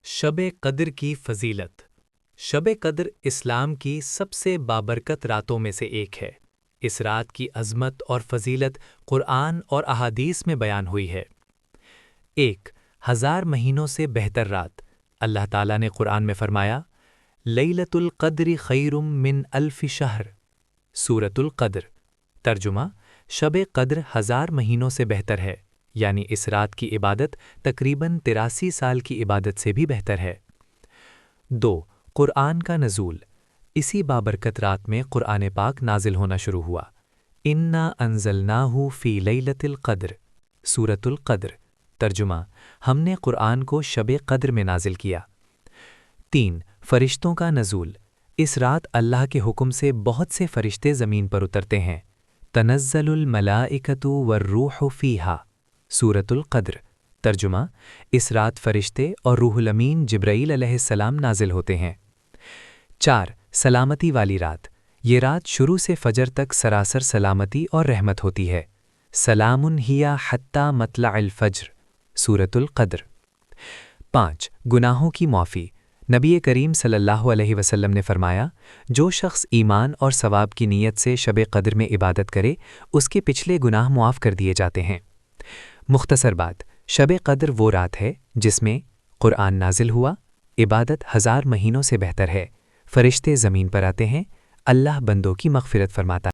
شب قدر کی فضیلت۔ شب قدر اسلام کی سب سے بابرکت راتوں میں سے ایک ہے۔ اس رات کی عظمت اور فضیلت قرآن اور احادیث میں بیان ہوئی ہے۔ 1000 مہینوں سے بہتر رات۔ اللہ تعالیٰ نے قرآن میں فرمایا، لیلۃ القدر خیر من الف شہر۔ سورۃ القدر۔ ترجمہ: شب قدر 1000 مہینوں سے بہتر ہے، یعنی اس رات کی عبادت تقریباً 83 سال کی عبادت سے بھی بہتر ہے۔ 2. قرآن کا نزول۔ اسی بابرکت رات میں قرآن پاک نازل ہونا شروع ہوا۔ اِنَّا أَنزَلْنَاهُ فِي لَيْلَةِ الْقَدْرِ۔ سورۃ القدر۔ ترجمہ: ہم نے قرآن کو شب قدر میں نازل کیا۔ 3. فرشتوں کا نزول۔ اس رات اللہ کے حکم سے بہت سے فرشتے زمین پر اترتے ہیں۔ تنزل الملائکۃ والروح فیہا۔ سورۃ القدر۔ ترجمہ: اس رات فرشتے اور روح الامین جبرائیل علیہ السلام نازل ہوتے ہیں۔ 4. سلامتی والی رات۔ یہ رات شروع سے فجر تک سراسر سلامتی اور رحمت ہوتی ہے۔ سلام ہی حتی مطلع الفجر۔ سورۃ القدر۔ 5. گناہوں کی معافی۔ نبی کریم صلی اللہ علیہ وسلم نے فرمایا، جو شخص ایمان اور ثواب کی نیت سے شب قدر میں عبادت کرے، اس کے پچھلے گناہ معاف کر دیے جاتے ہیں۔ مختصر بات، شب قدر وہ رات ہے جس میں قرآن نازل ہوا، عبادت 1000 مہینوں سے بہتر ہے، فرشتے زمین پر آتے ہیں، اللہ بندوں کی مغفرت فرماتا ہے۔